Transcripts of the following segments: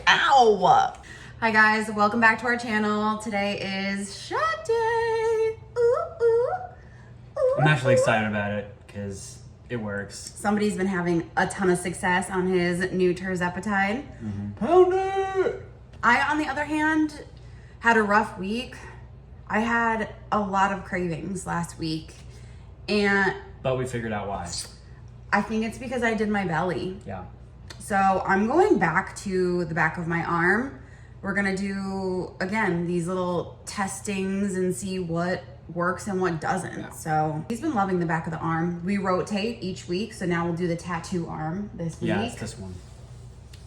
Ow! Hi guys, welcome back to our channel. Today is shot day. I'm actually excited about it because it works. Somebody's been having a ton of success on his new Tirzepatide. Pound it! I, on the other hand, had a rough week. I had a lot of cravings last week, But we figured out why. I think it's because I did my belly. Yeah. So I'm going back to the back of my arm. We're gonna do, again, these little testings and see what works and what doesn't. Yeah. So he's been loving the back of the arm. We rotate each week, so now we'll do the tattoo arm this week. Yeah, it's this one.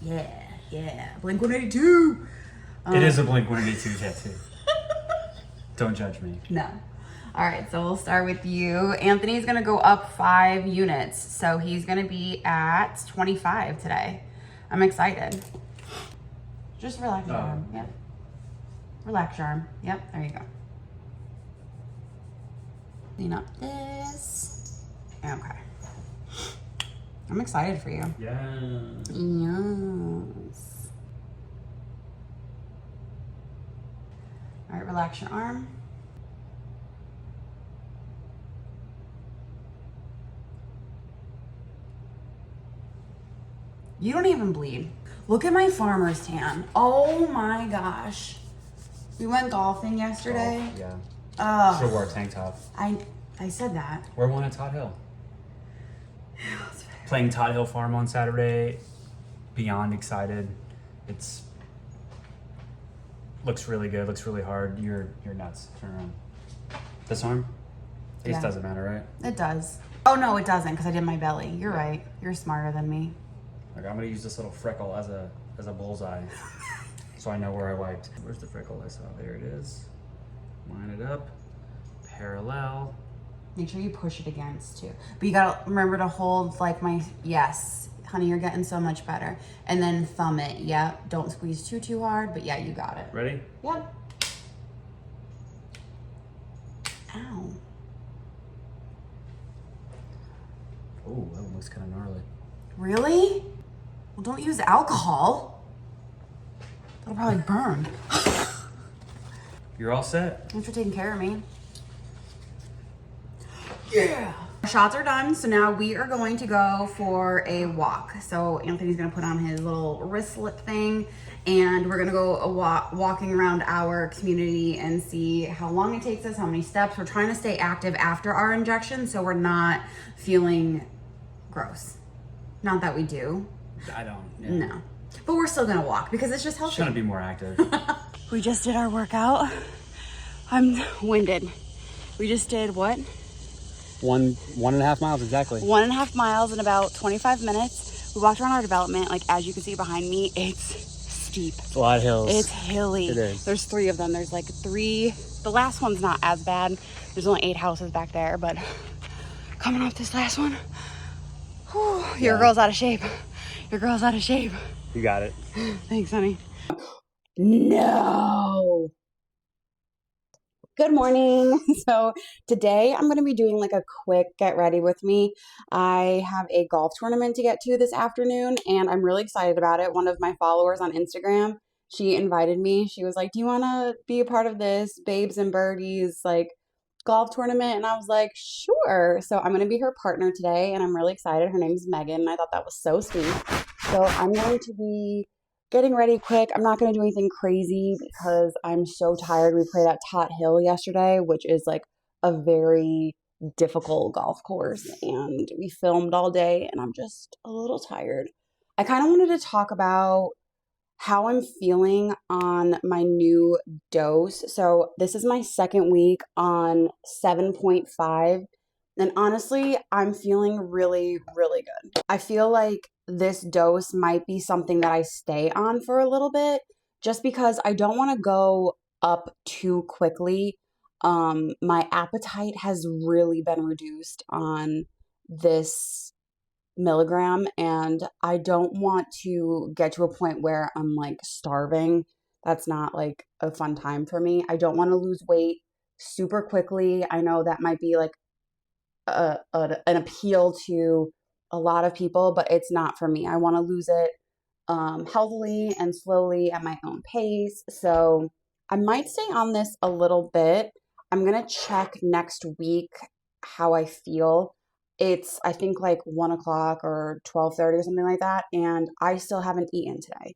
Yeah. Blink-182. It is a Blink-182 tattoo. Don't judge me. No. All right, so we'll start with you. Anthony's gonna go up 5 units. So he's gonna be at 25 today. I'm excited. Just relax your arm, yep. Relax your arm, yep, there you go. Clean up this. Okay. I'm excited for you. Yeah. Yes. All right, relax your arm. You don't even bleed. Look at my farmer's tan. Oh my gosh. We went golfing yesterday. Oh, yeah. Oh, Should wear a tank top. I said that. We're one at Todd Hill. Playing Todd Hill Farm on Saturday. Beyond excited. It's looks really good. Looks really hard. You're nuts. Turn around. This arm? This Yeah. doesn't matter, right? It does. Oh no, it doesn't because I did my belly. You're right. You're smarter than me. Like I'm gonna use this little freckle as a bullseye, so I know where I wiped. Where's the freckle I saw? There it is. Line it up, parallel. Make sure you push it against too. But you gotta remember to hold like yes, honey, you're getting so much better. And then thumb it. Yep. Don't squeeze too hard. But yeah, you got it. Ready? Yep. Ow. Oh, that one looks kind of gnarly. Really? Well, don't use alcohol. That'll probably burn. You're all set. Thanks for taking care of me. Yeah. Our shots are done, so now we are going to go for a walk. So Anthony's gonna put on his little wristlet thing, and we're gonna go walking around our community and see how long it takes us, how many steps. We're trying to stay active after our injection, so we're not feeling gross. Not that we do. I don't. Yeah. No. But we're still gonna walk because it's just healthy. Trying to be more active. We just did our workout. I'm winded. We just did what? 1.5 miles exactly. 1.5 miles in about 25 minutes. We walked around our development. Like, as you can see behind me, it's steep. It's a lot of hills. It's hilly. It is. There's 3 of them. There's like 3. The last one's not as bad. There's only 8 houses back there, but coming off this last one, whew, your girl's out of shape. Your girl's out of shape. You got it. Thanks, honey. No. Good morning. So today I'm going to be doing like a quick get ready with me. I have a golf tournament to get to this afternoon and I'm really excited about it. One of my followers on Instagram, she invited me. She was like, do you want to be a part of this Babes and Birdies like golf tournament? And I was like, sure. So I'm going to be her partner today and I'm really excited. Her name's Megan and I thought that was so sweet. So I'm going to be getting ready quick. I'm not going to do anything crazy because I'm so tired. We played at Tot Hill yesterday, which is like a very difficult golf course. And we filmed all day and I'm just a little tired. I kind of wanted to talk about how I'm feeling on my new dose. So this is my second week on 7.5. And honestly, I'm feeling really, really good. I feel like this dose might be something that I stay on for a little bit just because I don't want to go up too quickly. My appetite has really been reduced on this milligram and I don't want to get to a point where I'm like starving. That's not like a fun time for me. I don't want to lose weight super quickly. I know that might be like an appeal to a lot of people, but it's not for me. I want to lose it healthily and slowly at my own pace. So I might stay on this a little bit. I'm going to check next week how I feel. It's, I think, like 1 o'clock or 12:30 or something like that. And I still haven't eaten today,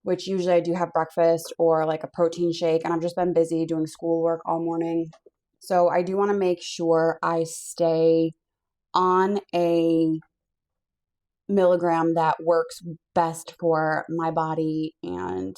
which usually I do have breakfast or like a protein shake. And I've just been busy doing schoolwork all morning. So I do want to make sure I stay on a milligram that works best for my body. And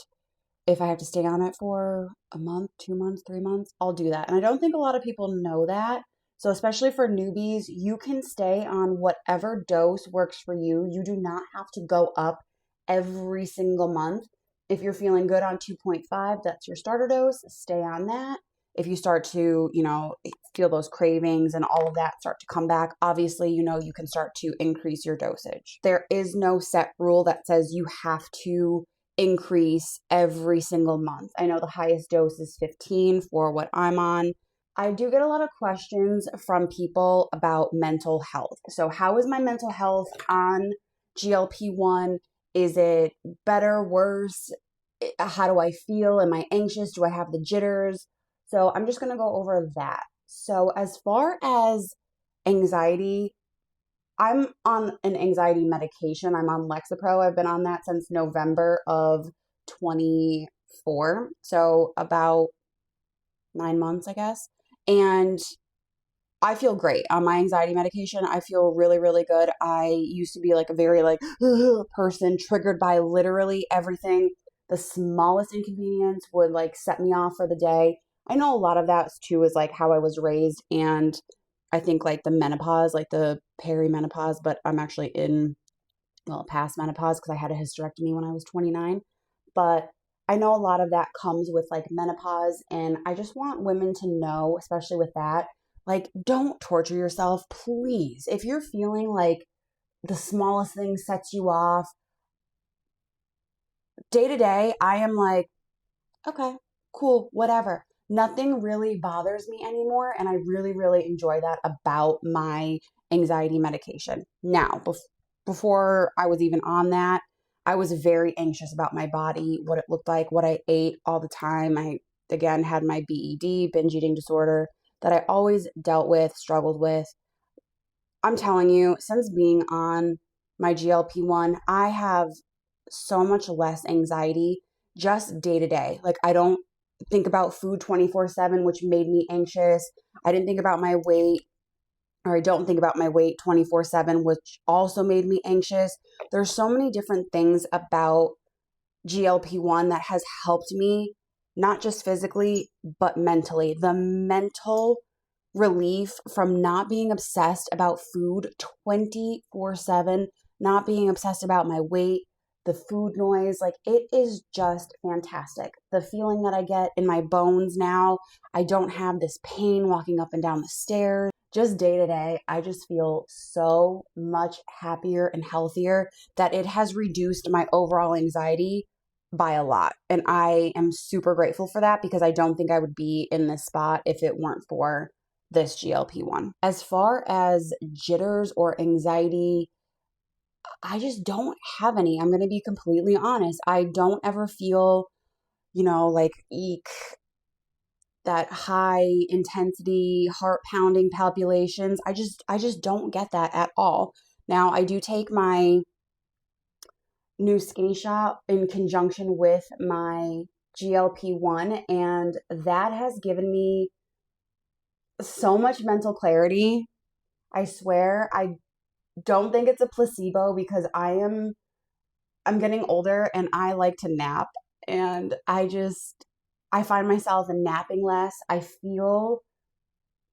if I have to stay on it for a month, 2 months, 3 months, I'll do that. And I don't think a lot of people know that. So, especially for newbies, you can stay on whatever dose works for you. You do not have to go up every single month. If you're feeling good on 2.5, that's your starter dose, stay on that. If you start to, feel those cravings and all of that start to come back, obviously, you can start to increase your dosage. There is no set rule that says you have to increase every single month. I know the highest dose is 15 for what I'm on. I do get a lot of questions from people about mental health. So, how is my mental health on GLP-1? Is it better, worse? How do I feel? Am I anxious? Do I have the jitters? So, I'm just going to go over that. So, as far as anxiety, I'm on an anxiety medication. I'm on Lexapro. I've been on that since November of 24. So about 9 months, I guess. And I feel great on my anxiety medication. I feel really, really good. I used to be like a very like person triggered by literally everything. The smallest inconvenience would like set me off for the day. I know a lot of that too is like how I was raised, and I think like the menopause, like the perimenopause, but I'm actually past menopause because I had a hysterectomy when I was 29. But I know a lot of that comes with like menopause, and I just want women to know, especially with that, like, don't torture yourself, please. If you're feeling like the smallest thing sets you off, day to day, I am like, okay, cool, whatever. Nothing really bothers me anymore. And I really, really enjoy that about my anxiety medication. Now, before I was even on that, I was very anxious about my body, what it looked like, what I ate all the time. I, again, had my BED, binge eating disorder, that I always dealt with, struggled with. I'm telling you, since being on my GLP-1, I have so much less anxiety just day to day. Like, I don't think about food 24/7, which made me anxious. I didn't think about my weight, or I don't think about my weight 24/7, which also made me anxious. There's so many different things about GLP-1 that has helped me, not just physically, but mentally. The mental relief from not being obsessed about food 24/7, not being obsessed about my weight, the food noise, like it is just fantastic. The feeling that I get in my bones now, I don't have this pain walking up and down the stairs. Just day to day, I just feel so much happier and healthier that it has reduced my overall anxiety by a lot. And I am super grateful for that because I don't think I would be in this spot if it weren't for this GLP-1. As far as jitters or anxiety, I just don't have any. I'm going to be completely honest. I don't ever feel, like eek, that high intensity, heart pounding palpitations. I just don't get that at all. Now, I do take my new Skinny Shot in conjunction with my GLP-1, and that has given me so much mental clarity. I swear, I don't think it's a placebo because I'm getting older and I like to nap, and I find myself napping less. I feel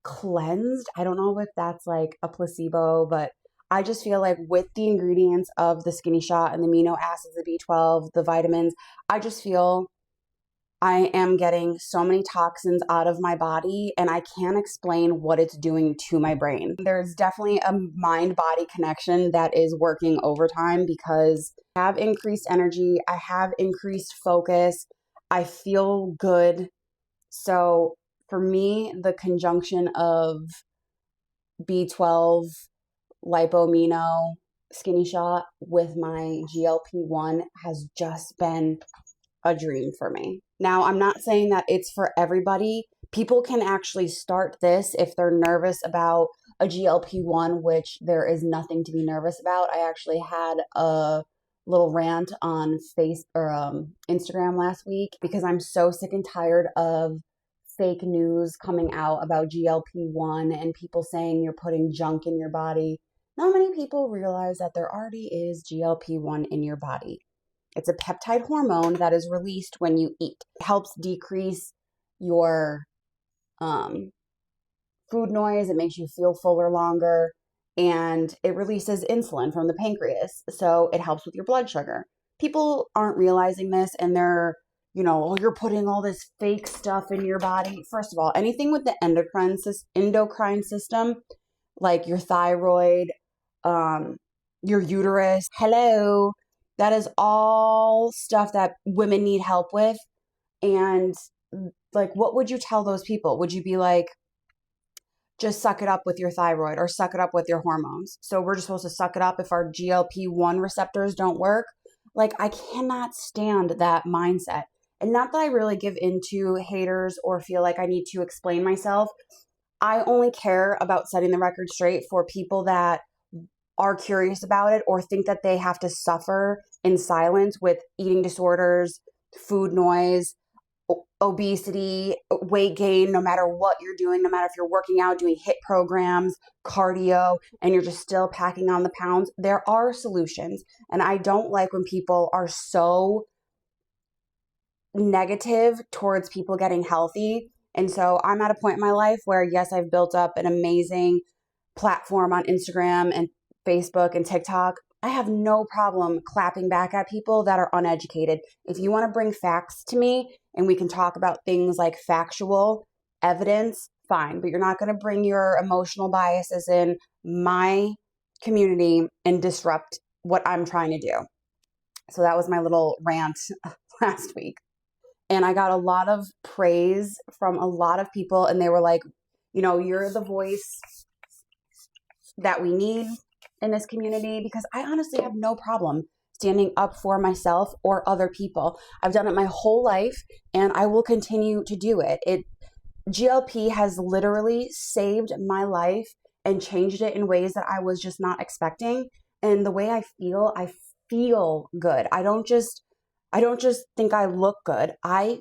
cleansed. I don't know if that's like a placebo, but I just feel like with the ingredients of the Skinny Shot and the amino acids, the B12, the vitamins, I just feel I am getting so many toxins out of my body, and I can't explain what it's doing to my brain. There's definitely a mind-body connection that is working overtime because I have increased energy, I have increased focus, I feel good. So for me, the conjunction of B12, lipoamino, skinny shot with my GLP-1 has just been a dream for me. Now, I'm not saying that it's for everybody. People can actually start this if they're nervous about a GLP-1, which there is nothing to be nervous about. I actually had a little rant on Instagram last week because I'm so sick and tired of fake news coming out about GLP-1 and people saying you're putting junk in your body. Not many people realize that there already is GLP-1 in your body. It's a peptide hormone that is released when you eat. It helps decrease your food noise. It makes you feel fuller longer, and it releases insulin from the pancreas. So it helps with your blood sugar. People aren't realizing this, and they're, oh, you're putting all this fake stuff in your body. First of all, anything with the endocrine system, like your thyroid, your uterus, hello, that is all stuff that women need help with. And like, what would you tell those people? Would you be like, just suck it up with your thyroid or suck it up with your hormones? So we're just supposed to suck it up if our GLP-1 receptors don't work? Like, I cannot stand that mindset. And not that I really give into haters or feel like I need to explain myself. I only care about setting the record straight for people that are curious about it or think that they have to suffer in silence with eating disorders, food noise, obesity, weight gain, no matter what you're doing, no matter if you're working out, doing HIIT programs, cardio, and you're just still packing on the pounds. There are solutions. And I don't like when people are so negative towards people getting healthy. And so I'm at a point in my life where, yes, I've built up an amazing platform on Instagram and Facebook and TikTok. I have no problem clapping back at people that are uneducated. If you want to bring facts to me and we can talk about things like factual evidence, fine. But you're not going to bring your emotional biases in my community and disrupt what I'm trying to do. So that was my little rant last week. And I got a lot of praise from a lot of people. And they were like, you're the voice that we need in this community, because I honestly have no problem standing up for myself or other people. I've done it my whole life and I will continue to do it. GLP has literally saved my life and changed it in ways that I was just not expecting. And the way I feel good. I don't just think I look good. I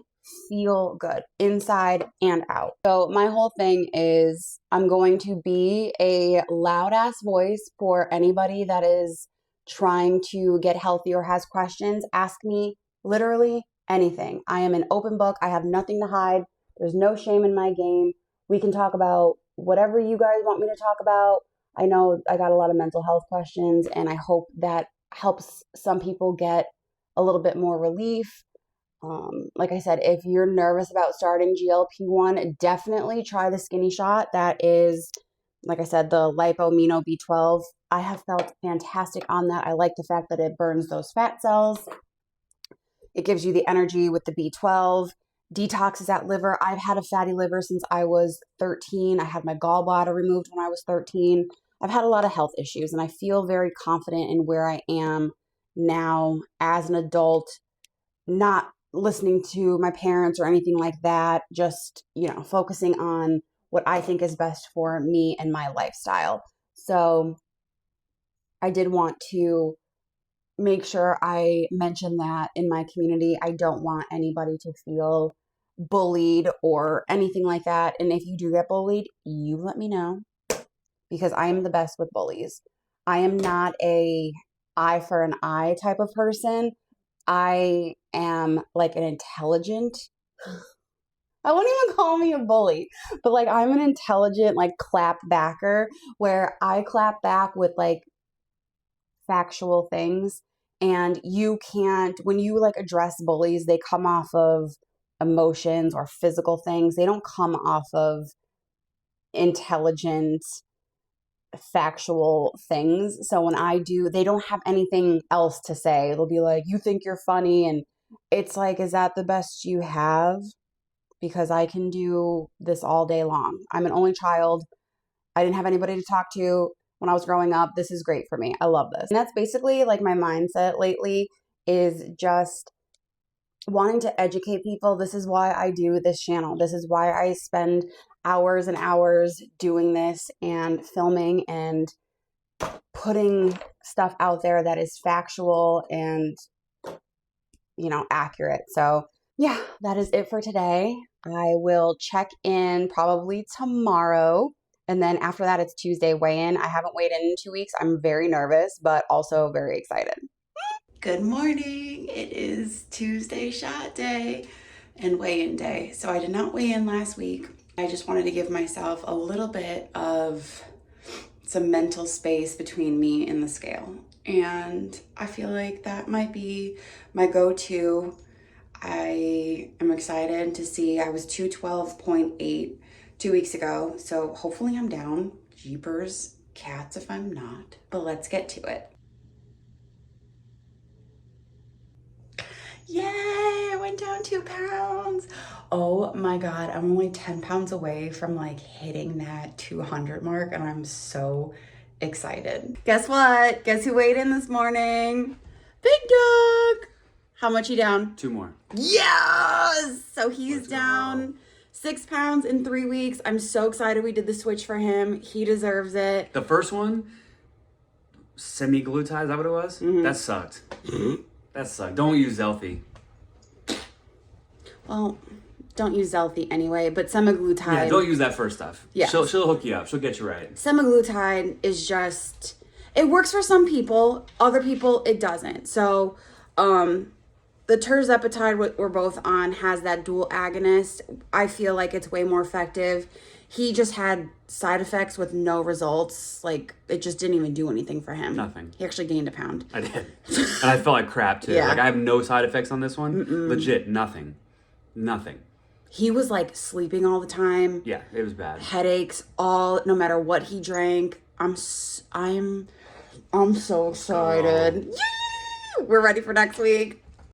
feel good inside and out. So my whole thing is I'm going to be a loud ass voice for anybody that is trying to get healthy or has questions. Ask me literally anything. I am an open book. I have nothing to hide. There's no shame in my game. We can talk about whatever you guys want me to talk about. I know I got a lot of mental health questions, and I hope that helps some people get a little bit more relief. Like I said, if you're nervous about starting GLP-1, definitely try the skinny shot. That is, like I said, the lipomino B12. I have felt fantastic on that. I like the fact that it burns those fat cells. It gives you the energy with the B12, detoxes that liver. I've had a fatty liver since I was 13. I had my gallbladder removed when I was 13. I've had a lot of health issues, and I feel very confident in where I am now as an adult, not listening to my parents or anything like that, just, focusing on what I think is best for me and my lifestyle. So I did want to make sure I mention that in my community. I don't want anybody to feel bullied or anything like that. And if you do get bullied, you let me know, because I am the best with bullies. I am not a eye for an eye type of person. I am like an intelligent, I wouldn't even call me a bully, but like I'm an intelligent, like clap backer, where I clap back with like factual things. And you can't, when you like address bullies, they come off of emotions or physical things. They don't come off of intelligent, factual things. So when I do, they don't have anything else to say. It'll be like, you think you're funny. And it's like, is that the best you have? Because I can do this all day long. I'm an only child. I didn't have anybody to talk to when I was growing up. This is great for me. I love this. And that's basically like my mindset lately, is just wanting to educate people. This is why I do this channel. This is why I spend hours and hours doing this and filming and putting stuff out there that is factual and, you know, accurate. So yeah, that is it for today. I will check in probably tomorrow. And then after that, it's Tuesday weigh-in. I haven't weighed in 2 weeks. I'm very nervous, but also very excited. Good morning. It is Tuesday shot day and weigh-in day. So I did not weigh in last week. I just wanted to give myself a little bit of some mental space between me and the scale. And I feel like that might be my go-to. I am excited to see I was 212.8 2 weeks ago. So hopefully I'm down. Jeepers, cats if I'm not. But let's get to it. Yay, I went down 2 pounds. Oh my God, I'm only 10 pounds away from like hitting that 200 mark and I'm so excited. Guess what? Guess who weighed in this morning? Big Dog. How much you down? 2 more. Yes! So he's Let's down go. 6 pounds in 3 weeks. I'm so excited we did the switch for him. He deserves it. The first one, Semaglutide, is that what it was? That sucked. That sucked. Don't use Zelfie. Well, don't use Zelfie anyway, but semaglutide. Yeah, don't use that first stuff. Yeah. She'll hook you up. She'll get you right. Semaglutide is just, it works for some people, other people it doesn't. So, the Tirzepatide we're both on has that dual agonist. I feel like it's way more effective. He just had side effects with no results. Like, it just didn't even do anything for him. Nothing. He actually gained a pound. I did. And I felt like crap too. Yeah. Like I have no side effects on this one. Legit, nothing. Nothing. He was like sleeping all the time. Yeah, it was bad. Headaches, no matter what he drank. I'm so excited. Yay! We're ready for next week.